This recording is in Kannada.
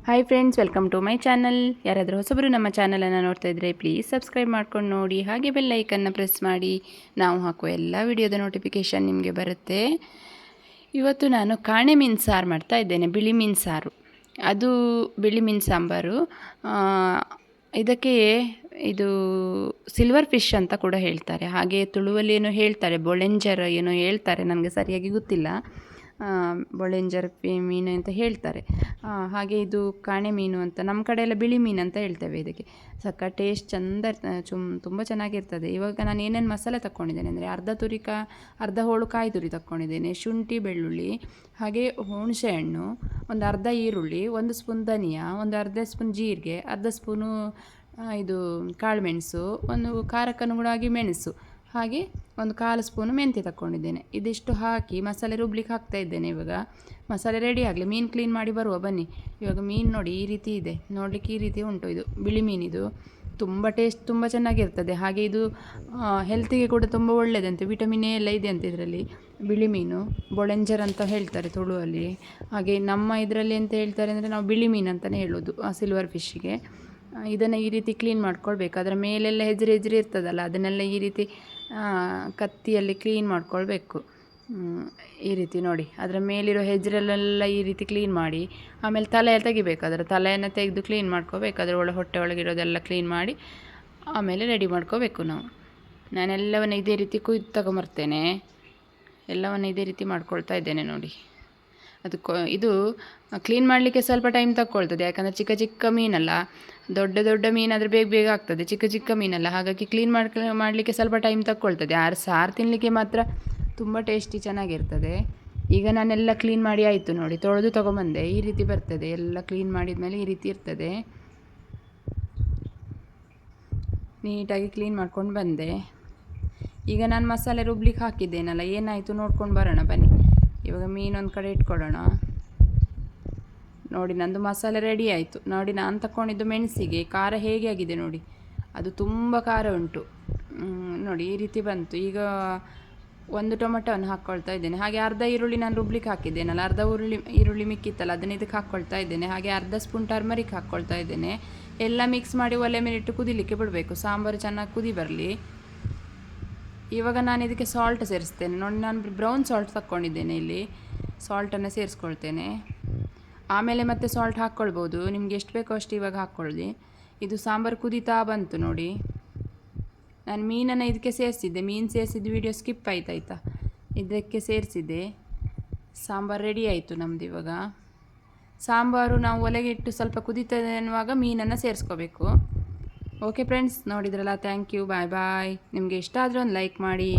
Hi friends, welcome to my channel. ಯಾರಾದರೂ ಹೊಸಬರು ನಮ್ಮ ಚಾನಲನ್ನು ನೋಡ್ತಾ ಇದ್ದರೆ ಪ್ಲೀಸ್ ಸಬ್ಸ್ಕ್ರೈಬ್ ಮಾಡ್ಕೊಂಡು ನೋಡಿ, ಹಾಗೆ ಬೆಲ್ ಐಕನ್ನ ಪ್ರೆಸ್ ಮಾಡಿ. ನಾವು ಹಾಕುವ ಎಲ್ಲ ವಿಡಿಯೋದ ನೋಟಿಫಿಕೇಷನ್ ನಿಮಗೆ ಬರುತ್ತೆ. ಇವತ್ತು ನಾನು ಕಾಣೆ ಮೀನು ಸಾರು ಮಾಡ್ತಾ ಇದ್ದೇನೆ, ಬಿಳಿ ಮೀನು ಸಾರು. ಅದು ಬಿಳಿ ಮೀನು ಸಾಂಬಾರು. ಇದಕ್ಕೆ ಇದು ಸಿಲ್ವರ್ ಫಿಶ್ ಅಂತ ಕೂಡ ಹೇಳ್ತಾರೆ, ಹಾಗೆ ತುಳುವಲ್ಲಿ ಏನೋ ಹೇಳ್ತಾರೆ, ಬೊಳೆಂಜರ್ ಏನೋ ಹೇಳ್ತಾರೆ, ನನಗೆ ಸರಿಯಾಗಿ ಗೊತ್ತಿಲ್ಲ. ಬೊಳೆಂಜರ್ ಮೀನು ಅಂತ ಹೇಳ್ತಾರೆ. ಹಾಗೆ ಇದು ಕಾಣೆ ಮೀನು ಅಂತ, ನಮ್ಮ ಕಡೆ ಎಲ್ಲ ಬಿಳಿ ಮೀನು ಅಂತ ಹೇಳ್ತೇವೆ ಇದಕ್ಕೆ. ಟೇಸ್ಟ್ ಚೆಂದ ತುಂಬ ಚೆನ್ನಾಗಿರ್ತದೆ. ಇವಾಗ ನಾನು ಏನೇನು ಮಸಾಲೆ ತಗೊಂಡಿದ್ದೇನೆ ಅಂದರೆ, ಅರ್ಧ ಹೋಳು ಕಾಯಿ ತುರಿ ತಗೊಂಡಿದ್ದೇನೆ, ಶುಂಠಿ ಬೆಳ್ಳುಳ್ಳಿ, ಹಾಗೆ ಹುಣಸೆ ಹಣ್ಣು, ಒಂದು ಅರ್ಧ ಈರುಳ್ಳಿ, 1 ಸ್ಪೂನ್ ಧನಿಯಾ, ಒಂದು ಅರ್ಧ ಸ್ಪೂನ್ ಜೀರಿಗೆ, ಅರ್ಧ ಸ್ಪೂನು ಇದು ಕಾಳುಮೆಣಸು, ಒಂದು ಖಾರಕ್ಕನುಗುಣವಾಗಿ ಮೆಣಸು, ಹಾಗೆ ಒಂದು 1/4 ಸ್ಪೂನು ಮೆಂತ್ಯ ತಗೊಂಡಿದ್ದೇನೆ. ಇದಿಷ್ಟು ಹಾಕಿ ಮಸಾಲೆ ರುಬ್ಲಿಕ್ಕೆ ಹಾಕ್ತಾ ಇದ್ದೇನೆ. ಇವಾಗ ಮಸಾಲೆ ರೆಡಿ ಆಗಲಿ, ಮೀನು ಕ್ಲೀನ್ ಮಾಡಿ ಬರುವ ಬನ್ನಿ. ಇವಾಗ ಮೀನು ನೋಡಿ ಈ ರೀತಿ ಇದೆ, ನೋಡಲಿಕ್ಕೆ ಈ ರೀತಿ ಉಂಟು. ಇದು ಬಿಳಿ ಮೀನಿದು ತುಂಬ ಟೇಸ್ಟ್ ತುಂಬ ಚೆನ್ನಾಗಿರ್ತದೆ. ಹಾಗೆ ಇದು ಹೆಲ್ತಿಗೆ ಕೂಡ ತುಂಬ ಒಳ್ಳೆಯದಂತೆ, ವಿಟಮಿನ್ ಎ ಎಲ್ಲ ಇದೆ ಅಂತ ಇದರಲ್ಲಿ. ಬಿಳಿ ಮೀನು ಬೊಳೆಂಜರ್ ಅಂತ ಹೇಳ್ತಾರೆ ತುಳುವಲ್ಲಿ. ಹಾಗೆ ನಮ್ಮ ಇದರಲ್ಲಿ ಅಂತ ಹೇಳ್ತಾರೆ ಅಂದರೆ, ನಾವು ಬಿಳಿ ಮೀನು ಅಂತಲೇ ಹೇಳೋದು ಸಿಲ್ವರ್ ಫಿಶ್ಶಿಗೆ. ಇದನ್ನು ಈ ರೀತಿ ಕ್ಲೀನ್ ಮಾಡ್ಕೊಳ್ಬೇಕು. ಅದರ ಮೇಲೆಲ್ಲ ಹೆಜ್ರೆ ಇರ್ತದಲ್ಲ, ಅದನ್ನೆಲ್ಲ ಈ ರೀತಿ ಕತ್ತಿಯಲ್ಲಿ ಕ್ಲೀನ್ ಮಾಡ್ಕೊಳ್ಬೇಕು. ಈ ರೀತಿ ನೋಡಿ, ಅದರ ಮೇಲಿರೋ ಹೆಜ್ರೆಲ್ಲ ಈ ರೀತಿ ಕ್ಲೀನ್ ಮಾಡಿ, ಆಮೇಲೆ ತಲೆ ತೆಗಿಬೇಕು. ಅದರ ತಲೆಯನ್ನು ತೆಗೆದು ಕ್ಲೀನ್ ಮಾಡ್ಕೋಬೇಕು. ಅದರ ಹೊಟ್ಟೆ ಒಳಗಿರೋದೆಲ್ಲ ಕ್ಲೀನ್ ಮಾಡಿ ಆಮೇಲೆ ರೆಡಿ ಮಾಡ್ಕೋಬೇಕು ನಾವು. ನಾನೆಲ್ಲವನ್ನು ಇದೇ ರೀತಿ ಕುಯ್ದು ತಗೊಂಬರ್ತೇನೆ, ಎಲ್ಲವನ್ನು ಇದೇ ರೀತಿ ಮಾಡ್ಕೊಳ್ತಾ ಇದ್ದೇನೆ ನೋಡಿ. ಇದು ಕ್ಲೀನ್ ಮಾಡಲಿಕ್ಕೆ ಸ್ವಲ್ಪ ಟೈಮ್ ತಗೊಳ್ತದೆ, ಯಾಕಂದರೆ ಚಿಕ್ಕ ಚಿಕ್ಕ ಮೀನಲ್ಲ. ದೊಡ್ಡ ಮೀನಾದರೆ ಬೇಗ ಆಗ್ತದೆ, ಚಿಕ್ಕ ಮೀನಲ್ಲ. ಹಾಗಾಗಿ ಕ್ಲೀನ್ ಮಾಡಲಿಕ್ಕೆ ಸ್ವಲ್ಪ ಟೈಮ್ ತಗೊಳ್ತದೆ. ಸಾರು ತಿನ್ನಲಿಕ್ಕೆ ಮಾತ್ರ ತುಂಬ ಟೇಸ್ಟಿ ಚೆನ್ನಾಗಿರ್ತದೆ. ಈಗ ನಾನೆಲ್ಲ ಕ್ಲೀನ್ ಮಾಡಿ ಆಯಿತು ನೋಡಿ, ತೊಳೆದು ತೊಗೊಂಬಂದೆ. ಈ ರೀತಿ ಬರ್ತದೆ, ಎಲ್ಲ ಕ್ಲೀನ್ ಮಾಡಿದ ಮೇಲೆ ಈ ರೀತಿ ಇರ್ತದೆ. ನೀಟಾಗಿ ಕ್ಲೀನ್ ಮಾಡ್ಕೊಂಡು ಬಂದೆ. ಈಗ ನಾನು ಮಸಾಲೆ ರುಬ್ಲಿಕ್ಕೆ ಹಾಕಿದ್ದೇನಲ್ಲ, ಏನಾಯಿತು ನೋಡ್ಕೊಂಡು ಬರೋಣ ಬನ್ನಿ. ಇವಾಗ ಮೀನೊಂದು ಕಡೆ ಇಟ್ಕೊಳ್ಳೋಣ. ನೋಡಿ, ನಂದು ಮಸಾಲೆ ರೆಡಿ ಆಯಿತು ನೋಡಿ. ನಾನು ತಗೊಂಡಿದ್ದು ಮೆಣಸಿಗೆ ಖಾರ ಹೇಗೆ ಆಗಿದೆ ನೋಡಿ, ಅದು ತುಂಬ ಖಾರ ಉಂಟು ನೋಡಿ. ಈ ರೀತಿ ಬಂತು. ಈಗ 1 ಟೊಮೆಟೊವನ್ನು ಹಾಕ್ಕೊಳ್ತಾ ಇದ್ದೇನೆ. ಹಾಗೆ ಅರ್ಧ ಈರುಳ್ಳಿ ನಾನು ರುಬ್ಲಿಕ್ಕೆ ಹಾಕಿದ್ದೇನಲ್ಲ, ಅರ್ಧ ಈರುಳ್ಳಿ ಮಿಕ್ಕಿತ್ತಲ್ಲ, ಅದನ್ನ ಇದಕ್ಕೆ ಹಾಕ್ಕೊಳ್ತಾ ಇದ್ದೇನೆ. ಹಾಗೆ ಅರ್ಧ ಸ್ಪೂನ್ ಟರ್ಮರಿಕ್ ಹಾಕ್ಕೊಳ್ತಾ ಇದ್ದೇನೆ. ಎಲ್ಲ ಮಿಕ್ಸ್ ಮಾಡಿ ಒಲೆ ಮೇಲೆ ಇಟ್ಟು ಕುದಿಲಿಕ್ಕೆ ಬಿಡಬೇಕು, ಸಾಂಬಾರು ಚೆನ್ನಾಗಿ ಕುದಿ ಬರಲಿ. ಇವಾಗ ನಾನು ಇದಕ್ಕೆ ಸಾಲ್ಟ್ ಸೇರಿಸ್ತೇನೆ ನೋಡಿ. ನಾನು ಬ್ರೌನ್ ಸಾಲ್ಟ್ ತಗೊಂಡಿದ್ದೇನೆ, ಇಲ್ಲಿ ಸಾಲ್ಟನ್ನು ಸೇರಿಸ್ಕೊಳ್ತೇನೆ. ಆಮೇಲೆ ಮತ್ತೆ ಸಾಲ್ಟ್ ಹಾಕ್ಕೊಳ್ಬೋದು, ನಿಮ್ಗೆ ಎಷ್ಟು ಬೇಕೋ ಅಷ್ಟು ಇವಾಗ ಹಾಕ್ಕೊಳ್ಳಿ. ಇದು ಸಾಂಬಾರು ಕುದೀತಾ ಬಂತು ನೋಡಿ. ನಾನು ಮೀನನ್ನು ಇದಕ್ಕೆ ಸೇರಿಸಿದ್ದೆ, ಮೀನು ಸೇರಿಸಿದ್ದು ವಿಡಿಯೋ ಸ್ಕಿಪ್ ಆಯ್ತಾಯ್ತಾ, ಇದಕ್ಕೆ ಸೇರಿಸಿದ್ದೆ. ಸಾಂಬಾರು ರೆಡಿ ಆಯಿತು ನಮ್ಮದು. ಇವಾಗ ಸಾಂಬಾರು ನಾವು ಒಲೆಗೆ ಇಟ್ಟು ಸ್ವಲ್ಪ ಕುದೀತದೆ ಅನ್ನುವಾಗ ಮೀನನ್ನು ಸೇರಿಸ್ಕೋಬೇಕು. ಓಕೆ ಫ್ರೆಂಡ್ಸ್, ನೋಡಿದ್ರಲ್ಲ, ಥ್ಯಾಂಕ್ ಯು, ಬಾಯ್ ಬಾಯ್. ನಿಮಗೆ ಇಷ್ಟ ಆದರೆ ಒಂದು ಲೈಕ್ ಮಾಡಿ.